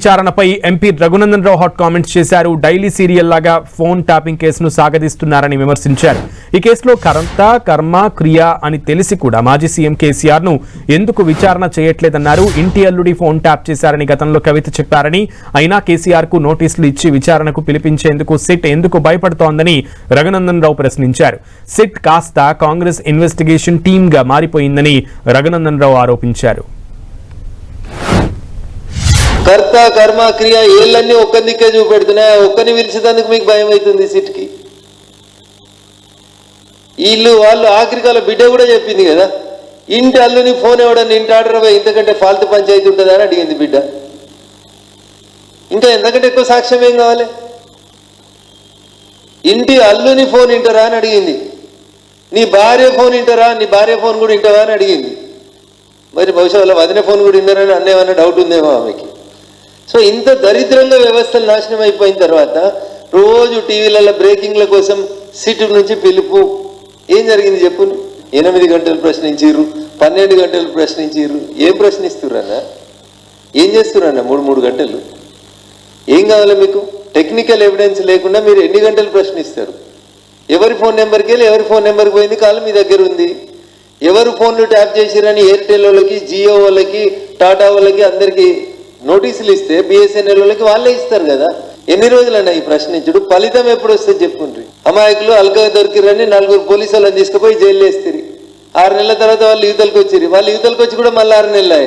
విచారణపై MP Raghunandan Rao hot comments చేశారు. Daily serial లాగా phone tapping కేసును సాగదీస్తున్నారని విమర్శించారు. ఈ కేసులో కర్మ క్రియ అని తెలిసి కూడా మాజీ సీఎం కేసీఆర్ ను ఎందుకు విచారణ చేయట్లేదన్నారు. ఇంటి అల్లుడి ఫోన్ ట్యాప్ చేశారని గతంలో కవిత చెప్పారని, అయినా కేసీఆర్ కు నోటీసులు ఇచ్చి విచారణకు పిలిపించేందుకు సిట్ ఎందుకు భయపడుతోందని రఘునందన్ రావు ప్రశ్నించారు. సిట్ కాస్త కాంగ్రెస్ ఇన్వెస్టిగేషన్ టీమ్ గా మారిపోయిందని రఘునందన్ రావు ఆరోపించారు. కర్త కర్మ క్రియ ఏళ్ళన్నీ ఒక్క దిక్కే చూపెడుతున్నాయి. ఒక్కని పిలిచేందుకు మీకు భయం అవుతుంది. సిట్కి వీళ్ళు వాళ్ళు ఆఖరికాల బిడ్డ కూడా చెప్పింది కదా, ఇంటి అల్లుని ఫోన్ ఇవ్వడానికి ఇంటి ఆర్డర్ ఇంతకంటే ఫాల్తు పంచాయతీ ఉంటుందా అని అడిగింది బిడ్డ. ఇంకా ఎంతకంటే ఎక్కువ సాక్ష్యం ఏం కావాలి? ఇంటి అల్లుని ఫోన్ వింటారా అని అడిగింది. నీ భార్య ఫోన్ వింటారా, నీ భార్య ఫోన్ కూడా వింటావా అని అడిగింది. మరి బహుశా వాళ్ళ వదిన ఫోన్ కూడా విన్నారని అన్నేమన్నా డౌట్ ఉందేమో ఆమెకి. సో ఇంత దరిద్రంగా వ్యవస్థలు నాశనం అయిపోయిన తర్వాత రోజు టీవీలలో బ్రేకింగ్ల కోసం సిట్ నుంచి పిలుపు. ఏం జరిగింది చెప్పు? 8 గంటలు ప్రశ్నించారు, 12 గంటలు ప్రశ్నించారు. ఏం ప్రశ్నిస్తురన్నా? ఏం చేస్తురన్నా 3 గంటలు? ఏం కావాలి మీకు? టెక్నికల్ ఎవిడెన్స్ లేకుండా మీరు ఎన్ని గంటలు ప్రశ్నిస్తారు? ఎవరి ఫోన్ నెంబర్కి వెళ్ళి ఎవరి ఫోన్ నెంబర్కి పోయింది కాల్ మీ దగ్గర ఉంది. ఎవరు ఫోన్లు ట్యాప్ చేసిరని ఎయిర్టెల్ వాళ్ళకి, జియో వాళ్ళకి, టాటా వాళ్ళకి అందరికీ నోటీసులు ఇస్తే బిఎస్ఎన్ఎల్ వాళ్ళకి వాళ్ళే ఇస్తారు కదా. ఎన్ని రోజులన్నా ఈ ప్రశ్నించుడు? ఫలితం ఎప్పుడు వస్తుంది చెప్పుకుంటారు? అమాయకులు అల్కగా దొరికిరని 4 పోలీసు వాళ్ళని తీసుకుపోయి జైలు వేస్తారు. 6 నెలల తర్వాత వాళ్ళు యువతలకు వచ్చారు. వాళ్ళు యువతలకు వచ్చి కూడా మళ్ళీ 6 నెలలు